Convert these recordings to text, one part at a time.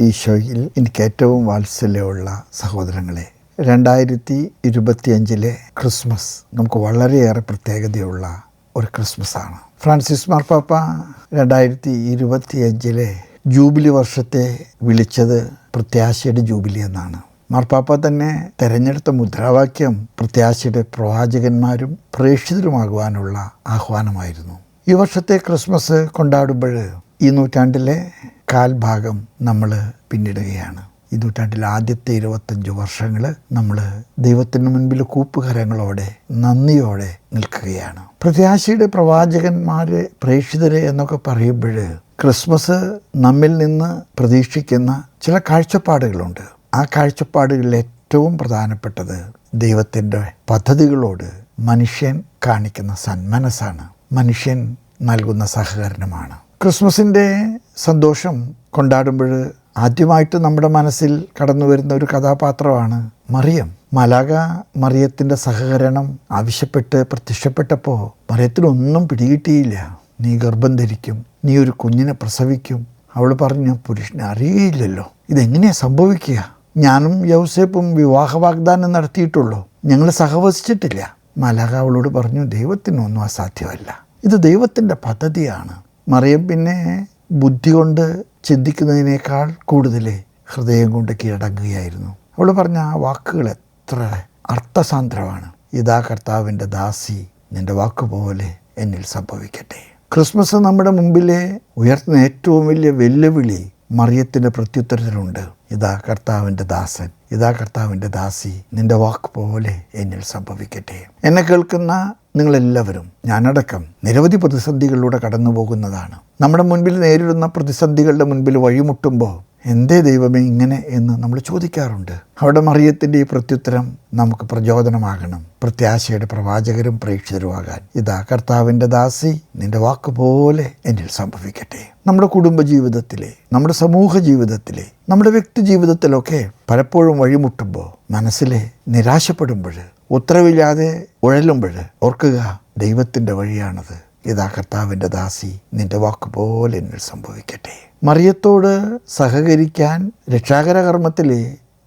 ഈശോയിൽ എനിക്ക് ഏറ്റവും വാത്സല്യമുള്ള സഹോദരങ്ങളെ, 2025 ക്രിസ്മസ് നമുക്ക് വളരെയേറെ പ്രത്യേകതയുള്ള ഒരു ക്രിസ്മസാണ്. ഫ്രാൻസിസ് മാർപ്പാപ്പ 2025 ജൂബിലി വർഷത്തെ വിളിച്ചത് പ്രത്യാശയുടെ ജൂബിലി എന്നാണ്. മാർപ്പാപ്പ തന്നെ തെരഞ്ഞെടുത്ത മുദ്രാവാക്യം പ്രത്യാശയുടെ പ്രവാചകന്മാരും പ്രേക്ഷിതരുമാകുവാനുള്ള ആഹ്വാനമായിരുന്നു. ഈ വർഷത്തെ ക്രിസ്മസ് കൊണ്ടാടുമ്പോൾ ഈ നൂറ്റാണ്ടിലെ കാൽഭാഗം നമ്മൾ പിന്നിടുകയാണ്. ഈ നൂറ്റാണ്ടിലെ ആദ്യത്തെ 25 വർഷങ്ങൾ നമ്മൾ ദൈവത്തിന് മുൻപിൽ കൂപ്പുകരങ്ങളോടെ നന്ദിയോടെ നിൽക്കുകയാണ്. പ്രത്യാശയുടെ പ്രവാചകന്മാരെ പ്രേക്ഷിതരെ എന്നൊക്കെ പറയുമ്പോൾ ക്രിസ്മസ് നമ്മിൽ നിന്ന് പ്രതീക്ഷിക്കുന്ന ചില കാഴ്ചപ്പാടുകളുണ്ട്. ആ കാഴ്ചപ്പാടുകളിൽ ഏറ്റവും പ്രധാനപ്പെട്ടത് ദൈവത്തിൻ്റെ പദ്ധതികളോട് മനുഷ്യൻ കാണിക്കുന്ന സന്മനസ്സാണ്, മനുഷ്യൻ നൽകുന്ന സഹകരണമാണ്. ക്രിസ്മസിൻ്റെ സന്തോഷം കൊണ്ടാടുമ്പോൾ ആദ്യമായിട്ട് നമ്മുടെ മനസ്സിൽ കടന്നു വരുന്ന ഒരു കഥാപാത്രമാണ് മറിയം. മാലാഖ മറിയത്തിൻ്റെ സഹകരണം ആവശ്യപ്പെട്ട് പ്രത്യക്ഷപ്പെട്ടപ്പോൾ മറിയത്തിനൊന്നും പിടികിട്ടിയില്ല. നീ ഗർഭം ധരിക്കും, നീ ഒരു കുഞ്ഞിനെ പ്രസവിക്കും. അവൾ പറഞ്ഞു, ഞാൻ പുരുഷനെ അറിയുകയില്ലല്ലോ, ഇതെങ്ങനെയാണ് സംഭവിക്കുക? ഞാനും യൗസേപ്പും വിവാഹ വാഗ്ദാനം നടത്തിയിട്ടുള്ളൂ, ഞങ്ങൾ സഹവസിച്ചിട്ടില്ല. മാലാഖ അവളോട് പറഞ്ഞു, ദൈവത്തിനൊന്നും അസാധ്യമല്ല, ഇത് ദൈവത്തിൻ്റെ പദ്ധതിയാണ്. മറിയം പിന്നെ ബുദ്ധി കൊണ്ട് ചിന്തിക്കുന്നതിനേക്കാൾ കൂടുതൽ ഹൃദയം കൊണ്ട് കീഴടങ്ങുകയായിരുന്നു. അവൾ പറഞ്ഞ ആ വാക്കുകൾ എത്ര അർത്ഥസാന്ദ്രമാണ്. ഇതാ കർത്താവിൻ്റെ ദാസി, നിൻ്റെ വാക്കുപോലെ എന്നിൽ സംഭവിക്കട്ടെ. ക്രിസ്മസ് നമ്മുടെ മുമ്പിലെ ഉയർത്തുന്ന ഏറ്റവും വലിയ വെല്ലുവിളി മറിയത്തിൻ്റെ പ്രത്യുത്തരത്തിലുണ്ട്. ഇതാ കർത്താവിൻ്റെ ദാസൻ, ഇതാ കർത്താവിൻ്റെ ദാസി, നിൻ്റെ വാക്ക് പോലെ എന്നിൽ സംഭവിക്കട്ടെ. എന്നെ കേൾക്കുന്ന നിങ്ങളെല്ലാവരും, ഞാനടക്കം നിരവധി പ്രതിസന്ധികളിലൂടെ കടന്നു പോകുന്നതാണ്. നമ്മുടെ മുൻപിൽ നേരിടുന്ന പ്രതിസന്ധികളുടെ മുൻപിൽ വഴിമുട്ടുമ്പോൾ എന്തേ ദൈവമേ ഇങ്ങനെ എന്ന് നമ്മൾ ചോദിക്കാറുണ്ട്. അവിടെ മറിയത്തിൻ്റെ ഈ പ്രത്യുത്തരം നമുക്ക് പ്രചോദനമാകണം, പ്രത്യാശയുടെ പ്രവാചകരും പ്രേക്ഷിതരുമാകാൻ. ഇതാ കർത്താവിൻ്റെ ദാസി, നിൻ്റെ വാക്കുപോലെ എന്നിൽ സംഭവിക്കട്ടെ. നമ്മുടെ കുടുംബ ജീവിതത്തിലെ, നമ്മുടെ സമൂഹ ജീവിതത്തിലെ, നമ്മുടെ വ്യക്തി ജീവിതത്തിലൊക്കെ പലപ്പോഴും വഴിമുട്ടുമ്പോൾ, മനസ്സിലെ നിരാശപ്പെടുമ്പോൾ, ഉത്തരവില്ലാതെ ഉഴലുമ്പോൾ ഓർക്കുക, ദൈവത്തിൻ്റെ വഴിയാണത്. ഇതാ കർത്താവിൻ്റെ ദാസി, നിൻ്റെ വാക്കുപോലെ എന്നിൽ സംഭവിക്കട്ടെ. മറിയത്തോട് സഹകരിക്കാൻ രക്ഷാകര കർമ്മത്തിൽ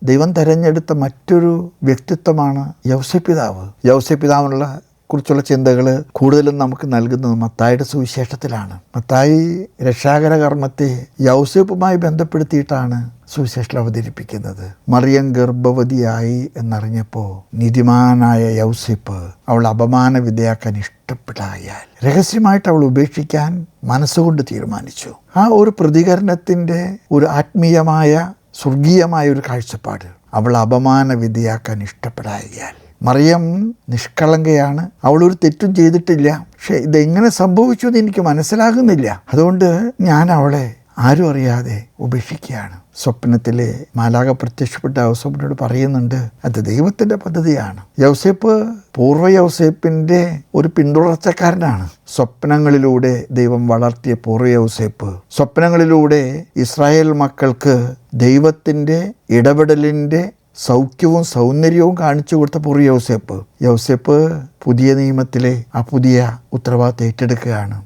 ദൈവം തെരഞ്ഞെടുത്ത മറ്റൊരു വ്യക്തിത്വമാണ് യൗസേപ്പിതാവ്. യൗസേപ്പിതാവിനുള്ള കുറിച്ചുള്ള ചിന്തകൾ കൂടുതലും നമുക്ക് നൽകുന്നത് മത്തായിയുടെ സുവിശേഷത്തിലാണ്. മത്തായി രക്ഷാകര കർമ്മത്തെ യൗസേപ്പുമായി ബന്ധപ്പെടുത്തിയിട്ടാണ് സുവിശേഷം അവതരിപ്പിക്കുന്നത്. മറിയം ഗർഭവതിയായി എന്നറിഞ്ഞപ്പോൾ നീതിമാനായ യൗസേപ്പ് അവൾ അപമാന വിധേയാക്കാൻ ഇഷ്ടപ്പെടായാൽ രഹസ്യമായിട്ട് അവൾ ഉപേക്ഷിക്കാൻ മനസ്സുകൊണ്ട് തീരുമാനിച്ചു. ആ ഒരു പ്രതികരണത്തിൻ്റെ ഒരു ആത്മീയമായ സ്വർഗീയമായ ഒരു കാഴ്ചപ്പാട്. അവൾ അപമാന വിധേയാക്കാൻ ഇഷ്ടപ്പെടായാൽ. മറിയം നിഷ്കളങ്കയാണ്, അവളൊരു തെറ്റും ചെയ്തിട്ടില്ല. പക്ഷെ ഇതെങ്ങനെ സംഭവിച്ചു എന്ന് എനിക്ക് മനസ്സിലാകുന്നില്ല. അതുകൊണ്ട് ഞാൻ അവളെ ആരും അറിയാതെ ഉപേക്ഷിക്കുകയാണ്. സ്വപ്നത്തിൽ മാലാഖ പ്രത്യക്ഷപ്പെട്ട യൗസേപ്പിനോട് പറയുന്നുണ്ട്, അത് ദൈവത്തിൻ്റെ പദ്ധതിയാണ്. യൗസേപ്പ് പൂർവ്വ യൗസേപ്പിൻ്റെ ഒരു പിന്തുടർച്ചക്കാരനാണ്. സ്വപ്നങ്ങളിലൂടെ ദൈവം വളർത്തിയ പൂർവ്വ യൗസേപ്പ്, സ്വപ്നങ്ങളിലൂടെ ഇസ്രായേൽ മക്കൾക്ക് ദൈവത്തിൻ്റെ ഇടപെടലിൻ്റെ സൗഖ്യവും സൗന്ദര്യവും കാണിച്ചു കൊടുത്ത പൂർവ്വ യൗസേപ്പ്. യൗസേപ്പ് പുതിയ നിയമത്തിലെ ആ പുതിയ ഉത്തരവാദിത്തം ഏറ്റെടുക്കുകയാണ്.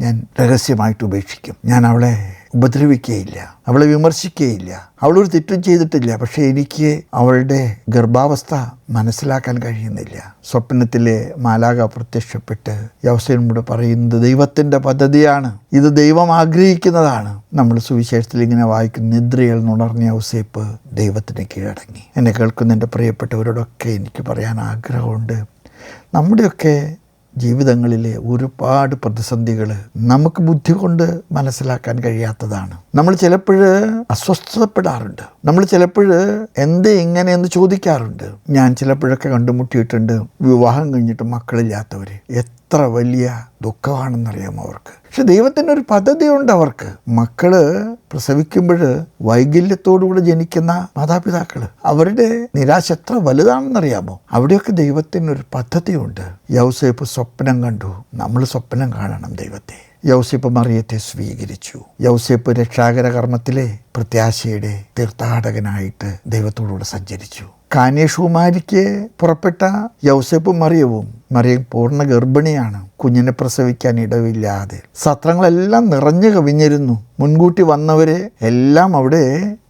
ഞാൻ രഹസ്യമായിട്ട് ഉപേക്ഷിക്കും, ഞാൻ അവളെ ഉപദ്രവിക്കുകയില്ല, അവളെ വിമർശിക്കുകയില്ല, അവളൊരു തെറ്റും ചെയ്തിട്ടില്ല. പക്ഷേ എനിക്ക് അവളുടെ ഗർഭാവസ്ഥ മനസ്സിലാക്കാൻ കഴിയുന്നില്ല. സ്വപ്നത്തിലെ മാലാഖ പ്രത്യക്ഷപ്പെട്ട് യൗസേപ്പിനോട് പറയുന്നത് ദൈവത്തിൻ്റെ പദ്ധതിയാണ്, ഇത് ദൈവം ആഗ്രഹിക്കുന്നതാണ്. നമ്മൾ സുവിശേഷത്തിൽ ഇങ്ങനെ വായിക്കുന്ന, നിദ്രയിൽ നുണർന്ന യൗസേപ്പ് ദൈവത്തിന് കീഴടങ്ങി. എന്നെ കേൾക്കുന്ന എൻ്റെ പ്രിയപ്പെട്ടവരോടൊക്കെ എനിക്ക് പറയാൻ ആഗ്രഹമുണ്ട്, നമ്മുടെയൊക്കെ ജീവിതങ്ങളിലെ ഒരുപാട് പ്രതിസന്ധികൾ നമുക്ക് ബുദ്ധി കൊണ്ട് മനസ്സിലാക്കാൻ കഴിയാത്തതാണ്. നമ്മൾ ചിലപ്പോൾ അസ്വസ്ഥപ്പെടാറുണ്ട്, നമ്മൾ ചിലപ്പോൾ എന്തേ ഇങ്ങനെയെന്ന് ചോദിക്കാറുണ്ട്. ഞാൻ ചിലപ്പോഴൊക്കെ കണ്ടുമുട്ടിയിട്ടുണ്ട്, വിവാഹം കഴിഞ്ഞിട്ട് മക്കളില്ലാത്തവർ. എത്ര വലിയ ദുഃഖമാണെന്നറിയാമോ അവർക്ക്. പക്ഷെ ദൈവത്തിൻ്റെ ഒരു പദ്ധതിയുണ്ട് അവർക്ക്. മക്കള് പ്രസവിക്കുമ്പോൾ വൈകല്യത്തോടുകൂടെ ജനിക്കുന്ന മാതാപിതാക്കൾ, അവരുടെ നിരാശ എത്ര വലുതാണെന്നറിയാമോ. അവിടെയൊക്കെ ദൈവത്തിനൊരു പദ്ധതിയുണ്ട്. യൗസേപ്പ് സ്വപ്നം കണ്ടു, നമ്മൾ സ്വപ്നം കാണണം ദൈവത്തെ. യൗസേപ്പ് മറിയത്തെ സ്വീകരിച്ചു. യൗസേപ്പ് രക്ഷാകര കർമ്മത്തിലെ പ്രത്യാശയുടെ തീർത്ഥാടകനായിട്ട് ദൈവത്തോടുകൂടെ സഞ്ചരിച്ചു. കാനേഷുമാരിക്ക് പുറപ്പെട്ട യൗസേപ്പും മറിയം പൂർണ്ണ ഗർഭിണിയാണ്. കുഞ്ഞിനെ പ്രസവിക്കാൻ ഇടവില്ലാതെ സത്രങ്ങളെല്ലാം നിറഞ്ഞു കവിഞ്ഞിരുന്നു. മുൻകൂട്ടി വന്നവരെ എല്ലാം അവിടെ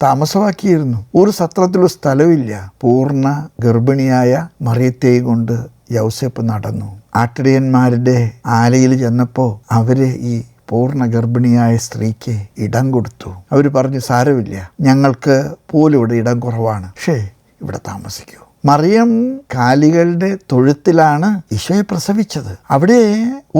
താമസമാക്കിയിരുന്നു. ഒരു സത്രത്തിലും സ്ഥലമില്ല. പൂർണ്ണ ഗർഭിണിയായ മറിയത്തെയും കൊണ്ട് യൗസേപ്പ് നടന്നു. ആട്ടിടയന്മാരുടെ ആലയിൽ ചെന്നപ്പോൾ അവര് ഈ പൂർണ്ണ ഗർഭിണിയായ സ്ത്രീക്ക് ഇടം കൊടുത്തു. അവർ പറഞ്ഞു, സാരമില്ല, ഞങ്ങൾക്ക് പോലും ഇവിടെ ഇടം കുറവാണ്, പക്ഷേ ഇവിടെ താമസിക്കൂ. മറിയം കാലികളുടെ തൊഴുത്തിലാണ് ഈശോയെ പ്രസവിച്ചത്. അവിടെ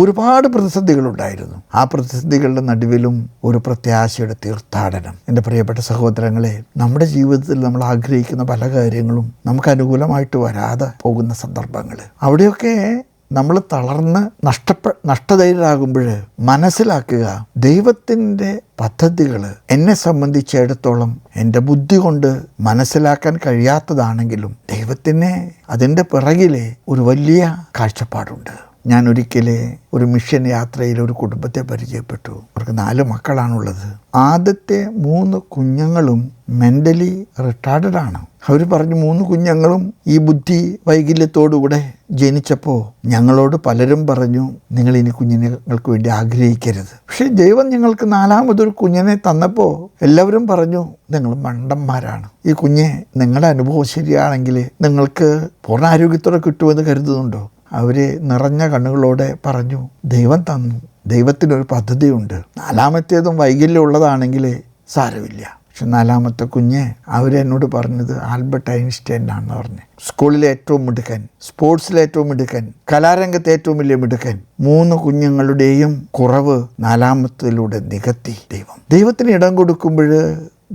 ഒരുപാട് പ്രതിസന്ധികളുണ്ടായിരുന്നു. ആ പ്രതിസന്ധികളുടെ നടുവിലും ഒരു പ്രത്യാശയുടെ തീർത്ഥാടനം. എൻ്റെ പ്രിയപ്പെട്ട സഹോദരങ്ങളെ, നമ്മുടെ ജീവിതത്തിൽ നമ്മൾ ആഗ്രഹിക്കുന്ന പല കാര്യങ്ങളും നമുക്ക് അനുകൂലമായിട്ട് വരാതെ പോകുന്ന സന്ദർഭങ്ങൾ, അവിടെയൊക്കെ നമ്മൾ തളർന്ന് നഷ്ടധൈര്യരാകുമ്പോൾ മനസ്സിലാക്കുക, ദൈവത്തിൻ്റെ പദ്ധതികൾ എന്നെ സംബന്ധിച്ചിടത്തോളം എൻ്റെ ബുദ്ധി കൊണ്ട് മനസ്സിലാക്കാൻ കഴിയാത്തതാണെങ്കിലും ദൈവത്തിന് അതിൻ്റെ പിറകിലെ ഒരു വലിയ കാഴ്ചപ്പാടുണ്ട്. ഞാൻ ഒരിക്കൽ ഒരു മിഷൻ യാത്രയിൽ ഒരു കുടുംബത്തെ പരിചയപ്പെട്ടു. അവർക്ക് 4 മക്കളാണുള്ളത്. ആദ്യത്തെ 3 കുഞ്ഞുങ്ങളും മെൻ്റലി റിട്ടാർഡഡ് ആണ്. അവർ പറഞ്ഞു, 3 കുഞ്ഞുങ്ങളും ഈ ബുദ്ധി വൈകല്യത്തോടുകൂടെ ജനിച്ചപ്പോൾ ഞങ്ങളോട് പലരും പറഞ്ഞു, നിങ്ങൾ ഇനി കുഞ്ഞുങ്ങൾക്ക് വേണ്ടി ആഗ്രഹിക്കരുത്. പക്ഷേ ദൈവം ഞങ്ങൾക്ക് 4മതൊരു കുഞ്ഞിനെ തന്നപ്പോൾ എല്ലാവരും പറഞ്ഞു, നിങ്ങൾ മണ്ടന്മാരാണ്. ഈ കുഞ്ഞ് നിങ്ങളുടെ അനുഭവം ശരിയാണെങ്കിൽ നിങ്ങൾക്ക് പൂർണ്ണ ആരോഗ്യത്തോടെ കിട്ടുമെന്ന് കരുതുന്നുണ്ടോ? അവർ നിറഞ്ഞ കണ്ണുകളോടെ പറഞ്ഞു, ദൈവം തന്നു, ദൈവത്തിനൊരു പദ്ധതിയുണ്ട്. 4മത്തേതും വൈകല്യമുള്ളതാണെങ്കിൽ സാരമില്ല. പക്ഷെ 4മത്തെ കുഞ്ഞ് അവരെന്നോട് പറഞ്ഞത് ആൽബർട്ട് ഐൻസ്റ്റൈൻ ആണെന്ന് പറഞ്ഞു. സ്കൂളിലെ ഏറ്റവും മിടുക്കൻ, സ്പോർട്സിലെ ഏറ്റവും മിടുക്കൻ, കലാരംഗത്തെ ഏറ്റവും വലിയ മിടുക്കൻ. 3 കുഞ്ഞുങ്ങളുടെയും കുറവ് 4മത്തിലൂടെ നികത്തി ദൈവം. ദൈവത്തിന് ഇടം കൊടുക്കുമ്പോൾ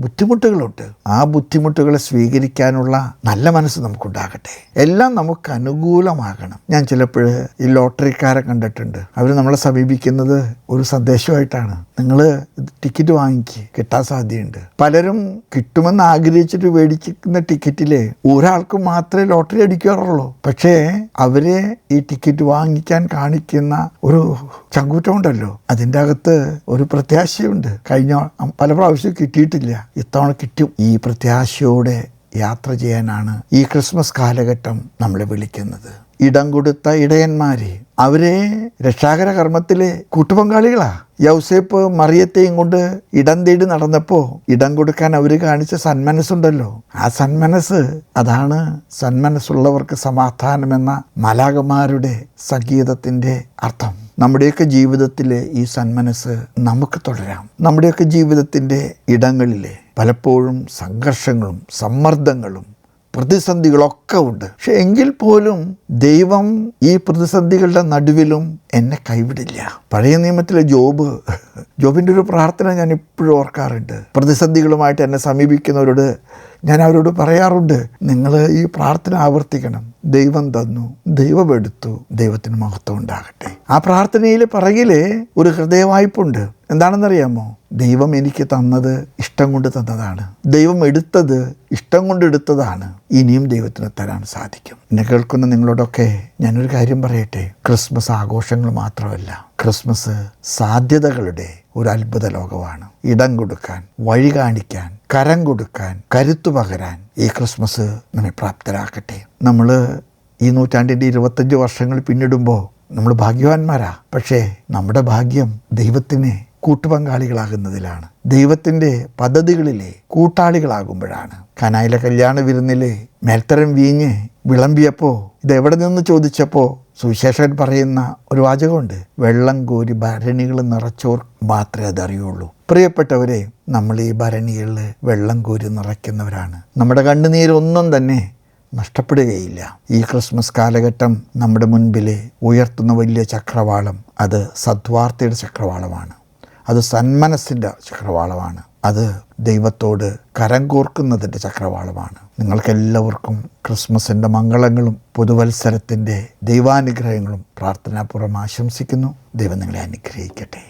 ബുദ്ധിമുട്ടുകളുണ്ട്. ആ ബുദ്ധിമുട്ടുകളെ സ്വീകരിക്കാനുള്ള നല്ല മനസ്സ് നമുക്കുണ്ടാകട്ടെ. എല്ലാം നമുക്ക് അനുകൂലമാകണം. ഞാൻ ചിലപ്പോൾ ഈ ലോട്ടറിക്കാരെ കണ്ടിട്ടുണ്ട്. അവർ നമ്മളെ സമീപിക്കുന്നത് ഒരു സന്ദേശമായിട്ടാണ്. നിങ്ങൾ ടിക്കറ്റ് വാങ്ങിക്ക്, കിട്ടാൻ സാധ്യതയുണ്ട്. പലരും കിട്ടുമെന്ന് ആഗ്രഹിച്ചിട്ട് മേടിക്കുന്ന ടിക്കറ്റിൽ ഒരാൾക്ക് മാത്രമേ ലോട്ടറി അടിക്കാറുള്ളൂ. പക്ഷേ അവരെ ഈ ടിക്കറ്റ് വാങ്ങിക്കാൻ കാണിക്കുന്ന ഒരു ചങ്കൂറ്റമുണ്ടല്ലോ, അതിൻ്റെ അകത്ത് ഒരു പ്രത്യാശയുണ്ട്. കഴിഞ്ഞ പല പ്രാവശ്യം കിട്ടിയിട്ടില്ല, ഇത്തവണ കിട്ടും. ഈ പ്രത്യാശയോടെ യാത്ര ചെയ്യാനാണ് ഈ ക്രിസ്മസ് കാലഘട്ടം നമ്മളെ വിളിക്കുന്നത്. ഇടം കൊടുത്ത ഇടയന്മാരെ, അവരെ രക്ഷാകര കർമ്മത്തിലെ കൂട്ടുപങ്കാളികളാ. യൗസേപ്പ് മറിയത്തെയും കൊണ്ട് ഇടം തേടി നടന്നപ്പോൾ ഇടം കൊടുക്കാൻ അവർ കാണിച്ച സന്മനസ്സുണ്ടല്ലോ, ആ സന്മനസ്, അതാണ് സന്മനസ്സുള്ളവർക്ക് സമാധാനമെന്ന മാലാഖമാരുടെ സംഗീതത്തിൻ്റെ അർത്ഥം. നമ്മുടെയൊക്കെ ജീവിതത്തിലെ ഈ സന്മനസ് നമുക്ക് തുടരാം. നമ്മുടെയൊക്കെ ജീവിതത്തിൻ്റെ ഇടങ്ങളിലെ പലപ്പോഴും സംഘർഷങ്ങളും സമ്മർദ്ദങ്ങളും പ്രതിസന്ധികളൊക്കെ ഉണ്ട്. പക്ഷെ എങ്കിൽ പോലും ദൈവം ഈ പ്രതിസന്ധികളുടെ നടുവിലും എന്നെ കൈവിടില്ല. പഴയ നിയമത്തിലെ ജോബിൻ്റെ ഒരു പ്രാർത്ഥന ഞാൻ ഇപ്പോഴും ഓർക്കാറുണ്ട്. പ്രതിസന്ധികളുമായിട്ട് എന്നെ സമീപിക്കുന്നവരോട് ഞാൻ അവരോട് പറയാറുണ്ട്, നിങ്ങൾ ഈ പ്രാർത്ഥന ആവർത്തിക്കണം. ദൈവം തന്നു, ദൈവം എടുത്തു, ദൈവത്തിന് മഹത്വം ഉണ്ടാകട്ടെ. ആ പ്രാർത്ഥനയിൽ പിറകിൽ ഒരു ഹൃദയവായ്പുണ്ട്. എന്താണെന്നറിയാമോ? ദൈവം എനിക്ക് തന്നത് ഇഷ്ടം കൊണ്ട് തന്നതാണ്, ദൈവം എടുത്തത് ഇഷ്ടം കൊണ്ട് എടുത്തതാണ്, ഇനിയും ദൈവത്തിന് തരാൻ സാധിക്കും. എന്നെ കേൾക്കുന്ന നിങ്ങളോടൊക്കെ ഞാനൊരു കാര്യം പറയട്ടെ. ക്രിസ്മസ് ആഘോഷങ്ങൾ മാത്രമല്ല, ക്രിസ്മസ് സാധ്യതകളുടെ ഒരു അത്ഭുത ലോകമാണ്. ഇടം കൊടുക്കാൻ, വഴി കാണിക്കാൻ, കരം കൊടുക്കാൻ, കരുത്തു പകരാൻ ഈ ക്രിസ്മസ് നമ്മെ പ്രാപ്തരാക്കട്ടെ. നമ്മൾ ഈ നൂറ്റാണ്ടിൻ്റെ 25 വർഷങ്ങൾ പിന്നിടുമ്പോൾ നമ്മൾ ഭാഗ്യവാന്മാരാ. പക്ഷേ നമ്മുടെ ഭാഗ്യം ദൈവത്തിന് കൂട്ടുപങ്കാളികളാകുന്നതിലാണ്, ദൈവത്തിൻ്റെ പദ്ധതികളിലെ കൂട്ടാളികളാകുമ്പോഴാണ്. കാനായിലെ കല്യാണ വിരുന്നിൽ മേൽത്തരം വീഞ്ഞ് വിളമ്പിയപ്പോൾ ഇതെവിടെ നിന്ന് ചോദിച്ചപ്പോൾ സുവിശേഷകൻ പറയുന്ന ഒരു വാചകമുണ്ട്, വെള്ളം കോരി ഭരണികൾ നിറച്ചോർ മാത്രമേ അതറിയുള്ളൂ. പ്രിയപ്പെട്ടവരെ, നമ്മൾ ഈ ഭരണികളിൽ വെള്ളം കോരി നിറയ്ക്കുന്നവരാണ്. നമ്മുടെ കണ്ണുനീരൊന്നും തന്നെ നഷ്ടപ്പെടുകയില്ല. ഈ ക്രിസ്മസ് കാലഘട്ടം നമ്മുടെ മുൻപിൽ ഉയർത്തുന്ന വലിയ ചക്രവാളം, അത് സദ്വാർത്തയുടെ ചക്രവാളമാണ്, അത് സന്മനസ്സിൻ്റെ ചക്രവാളമാണ്, അത് ദൈവത്തോട് കരം കോർക്കുന്നതിൻ്റെ ചക്രവാളമാണ്. നിങ്ങൾക്കെല്ലാവർക്കും ക്രിസ്മസിൻ്റെ മംഗളങ്ങളും പുതുവത്സരത്തിൻ്റെ ദൈവാനുഗ്രഹങ്ങളും പ്രാർത്ഥനാപൂർവ്വം ആശംസിക്കുന്നു. ദൈവം നിങ്ങളെ അനുഗ്രഹിക്കട്ടെ.